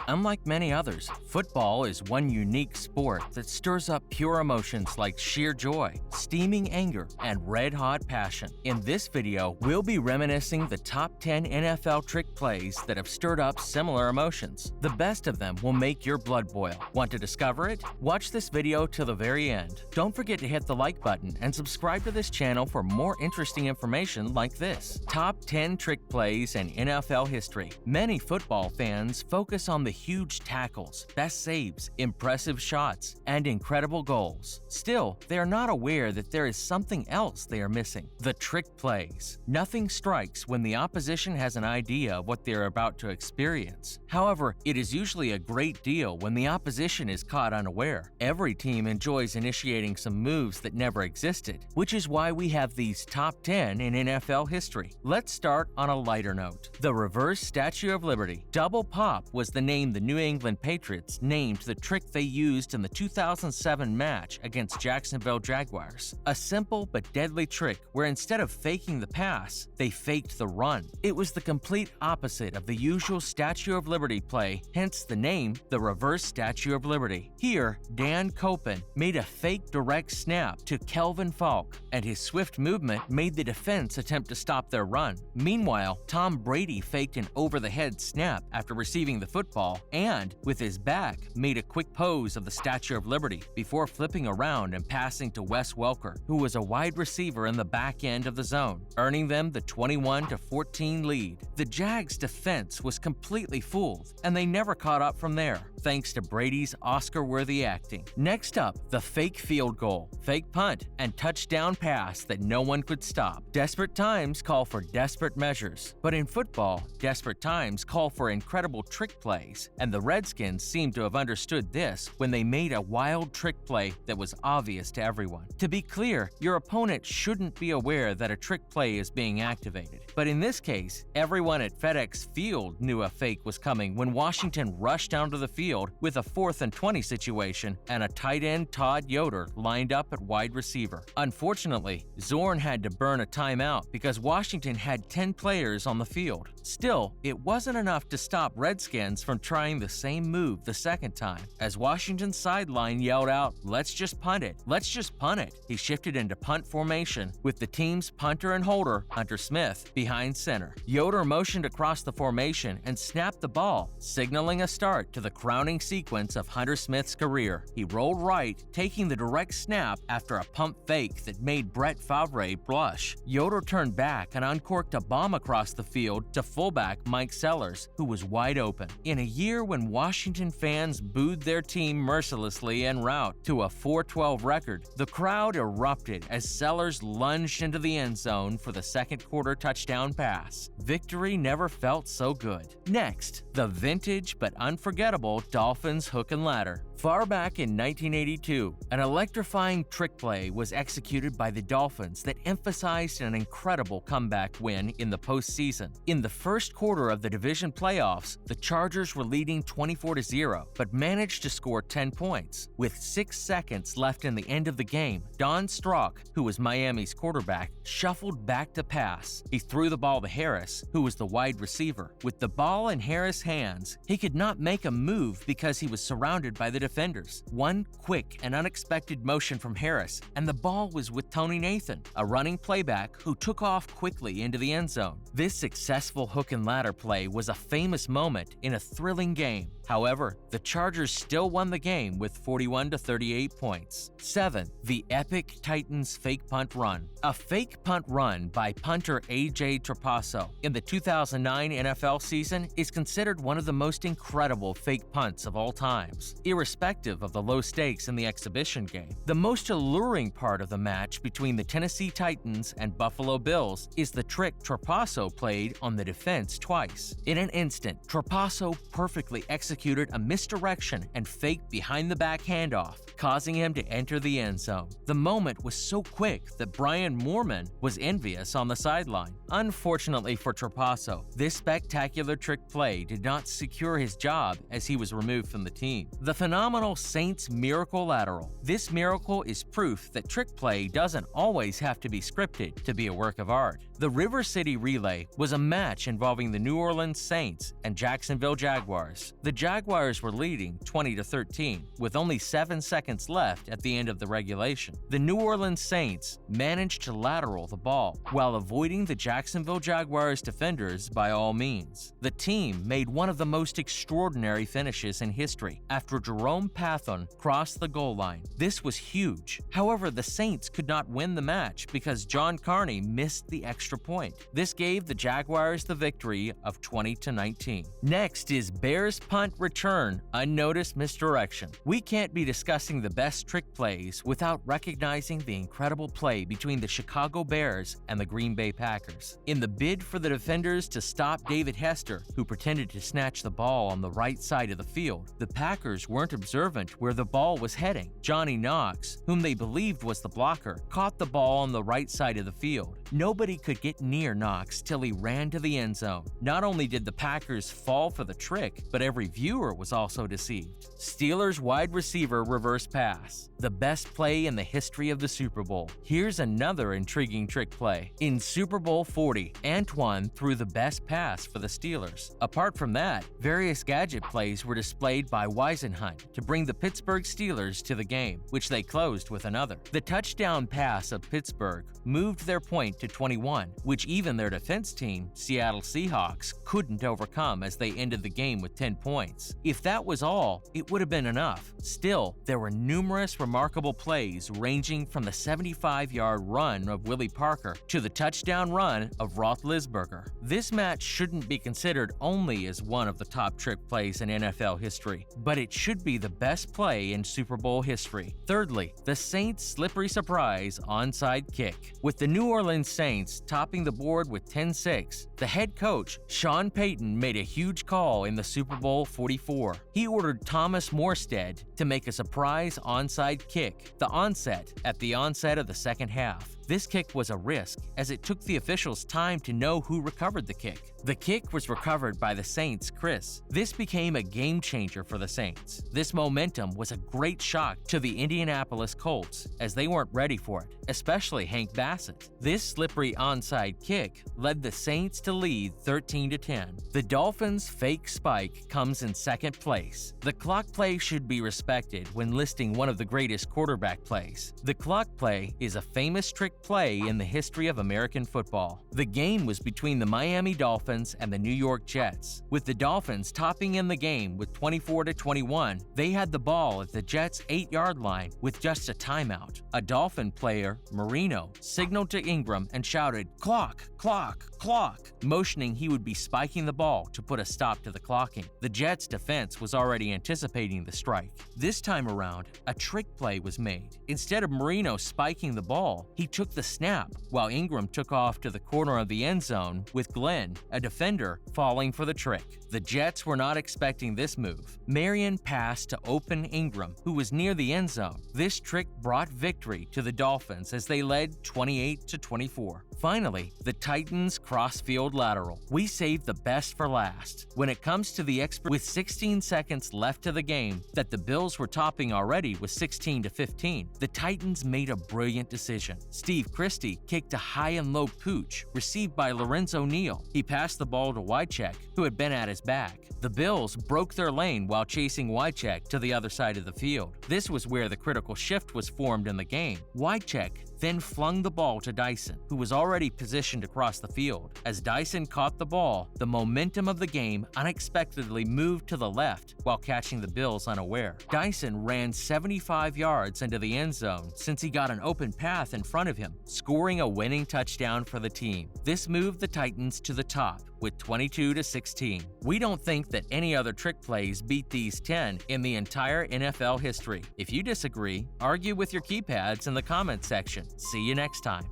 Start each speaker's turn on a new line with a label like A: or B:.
A: Unlike many others, football is one unique sport that stirs up pure emotions like sheer joy, steaming anger, and red-hot passion. In this video, we'll be reminiscing the top 10 NFL trick plays that have stirred up similar emotions. The best of them will make your blood boil. Want to discover it? Watch this video till the very end. Don't forget to hit the like button and subscribe to this channel for more interesting information like this. Top 10 trick plays in NFL history. Many football fans focus on the huge tackles, best saves, impressive shots, and incredible goals. Still, they are not aware that there is something else they are missing: the trick plays. Nothing strikes when the opposition has an idea of what they are about to experience. However, it is usually a great deal when the opposition is caught unaware. Every team enjoys initiating some moves that never existed, which is why we have these top 10 in NFL history. Let's start on a lighter note. The reverse Statue of Liberty. Double pop was the name the New England Patriots named the trick they used in the 2007 match against Jacksonville Jaguars. A simple but deadly trick where instead of faking the pass, they faked the run. It was the complete opposite of the usual Statue of Liberty play, hence the name, the reverse Statue of Liberty. Here, Dan Koppen made a fake direct snap to Kelvin Falk, and his swift movement made the defense attempt to stop their run. Meanwhile, Tom Brady faked an over-the-head snap after receiving the football and, with his back, made a quick pose of the Statue of Liberty before flipping around and passing to Wes Welker, who was a wide receiver in the back end of the zone, earning them the 21-14 lead. The Jags' defense was completely fooled, and they never caught up from there, thanks to Brady's Oscar-worthy acting. Next up, the fake field goal, fake punt, and touchdown pass that no one could stop. Desperate times call for desperate measures, but in football, desperate times call for incredible trick plays, and the Redskins seem to have understood this when they made a wild trick play that was obvious to everyone. To be clear, your opponent shouldn't be aware that a trick play is being activated, but in this case, everyone at FedEx Field knew a fake was coming when Washington rushed onto the field with a 4th and 20 situation and a tight end Todd Yoder lined up at wide receiver. Unfortunately, Zorn had to burn a timeout because Washington had 10 players on the field. Still, it wasn't enough to stop Redskins from trying the same move the second time. As Washington's sideline yelled out, "Let's just punt it, let's just punt it," he shifted into punt formation with the team's punter and holder, Hunter Smith, behind center. Yoder motioned across the formation and snapped the ball, signaling a start to the crowning sequence of Hunter Smith's career. He rolled right, taking the direct snap after a pump fake that made Brett Favre blush. Yoder turned back and uncorked a bomb across the field to fullback Mike Sellers, who was wide open. In a year when Washington fans booed their team mercilessly en route to a 4-12 record, the crowd erupted as Sellers lunged into the end zone for the second quarter touchdown pass. Victory never felt so good. Next, the vintage but unforgettable Dolphins hook and ladder. Far back in 1982, an electrifying trick play was executed by the Dolphins that emphasized an incredible comeback win in the postseason. In the first quarter of the division playoffs, the Chargers were leading 24-0, but managed to score 10 points. With 6 seconds left in the end of the game, Don Strock, who was Miami's quarterback, shuffled back to pass. He threw the ball to Harris, who was the wide receiver. With the ball in Harris' hands, he could not make a move because he was surrounded by the defenders. One quick and unexpected motion from Harris, and the ball was with Tony Nathan, a running playback who took off quickly into the end zone. This successful hook and ladder play was a famous moment in a thrilling game. However, the Chargers still won the game with 41-38 points. 7. The epic Titans fake punt run. A fake punt run by punter A.J. Trapasso in the 2009 NFL season is considered one of the most incredible fake punts of all times, irrespective of the low stakes in the exhibition game. The most alluring part of the match between the Tennessee Titans and Buffalo Bills is the trick Trapasso played on the defense twice. In an instant, Trapasso perfectly executed a misdirection and fake behind-the-back handoff, causing him to enter the end zone. The moment was so quick that Brian Moorman was envious on the sideline. Unfortunately for Trapasso, this spectacular trick play did not secure his job as he was removed from the team. The phenomenal Saints Miracle Lateral. This miracle is proof that trick play doesn't always have to be scripted to be a work of art. The River City Relay was a match involving the New Orleans Saints and Jacksonville Jaguars. The Jaguars were leading 20-13 with only 7 seconds left at the end of the regulation. The New Orleans Saints managed to lateral the ball while avoiding the Jacksonville Jaguars defenders by all means. The team made one of the most extraordinary finishes in history after Jerome Pathon crossed the goal line. This was huge. However, the Saints could not win the match because John Carney missed the extra point. This gave the Jaguars the victory of 20-19. Next is Bears punt return unnoticed misdirection. We can't be discussing the best trick plays without recognizing the incredible play between the Chicago Bears and the Green Bay Packers. In the bid for the defenders to stop David Hester, who pretended to snatch the ball on the right side of the field, the Packers weren't observant where the ball was heading. Johnny Knox, whom they believed was the blocker, caught the ball on the right side of the field. Nobody could get near Knox till he ran to the end zone. Not only did the Packers fall for the trick, but every viewer was also deceived. Steelers wide receiver reverse pass, the best play in the history of the Super Bowl. Here's another intriguing trick play. In Super Bowl 40, Antoine threw the best pass for the Steelers. Apart from that, various gadget plays were displayed by Whisenhunt to bring the Pittsburgh Steelers to the game, which they closed with another. The touchdown pass of Pittsburgh moved their point to 21, which even their defense team, Seattle Seahawks, couldn't overcome as they ended the game with 10 points. If that was all, it would have been enough. Still, there were numerous remarkable plays ranging from the 75-yard run of Willie Parker to the touchdown run of Roethlisberger. This match shouldn't be considered only as one of the top trick plays in NFL history, but it should be the best play in Super Bowl history. Thirdly, the Saints' slippery surprise onside kick. With the New Orleans Saints topping the board with 10-6, the head coach, Sean Payton, made a huge call in the Super Bowl 44. He ordered Thomas Morstead to make a surprise onside kick, the onset, at the onset of the second half. This kick was a risk, as it took the officials time to know who recovered the kick. The kick was recovered by the Saints' Chris. This became a game changer for the Saints. This momentum was a great shock to the Indianapolis Colts, as they weren't ready for it, especially Hank Bassett. This slippery onside kick led the Saints to lead 13-10. The Dolphins' fake spike comes in second place. The clock play should be respected when listing one of the greatest quarterback plays. The clock play is a famous trick play in the history of American football. The game was between the Miami Dolphins and the New York Jets. With the Dolphins topping in the game with 24-21, they had the ball at the Jets' 8-yard line with just a timeout. A Dolphin player, Marino, signaled to Ingram and shouted, "Clock, clock, clock," motioning he would be spiking the ball to put a stop to the clocking. The Jets' defense was already anticipating the strike. This time around, a trick play was made. Instead of Marino spiking the ball, he took the snap, while Ingram took off to the corner of the end zone with Glenn, a defender, falling for the trick. The Jets were not expecting this move. Marion passed to open Ingram, who was near the end zone. This trick brought victory to the Dolphins as they led 28-24. Finally, the Titans cross-field lateral. We saved the best for last. When it comes to the expert, with 16 seconds left to the game that the Bills were topping already with 16-15, the Titans made a brilliant decision. Steve Christie kicked a high and low pooch received by Lorenzo Neal. He passed the ball to Wycheck, who had been at his back. The Bills broke their lane while chasing Wycheck to the other side of the field. This was where the critical shift was formed in the game. Wycheck then flung the ball to Dyson, who was already positioned across the field. As Dyson caught the ball, the momentum of the game unexpectedly moved to the left while catching the Bills unaware. Dyson ran 75 yards into the end zone since he got an open path in front of him, scoring a winning touchdown for the team. This moved the Titans to the top with 22-16. We don't think that any other trick plays beat these 10 in the entire NFL history. If you disagree, argue with your keypads in the comments section. See you next time.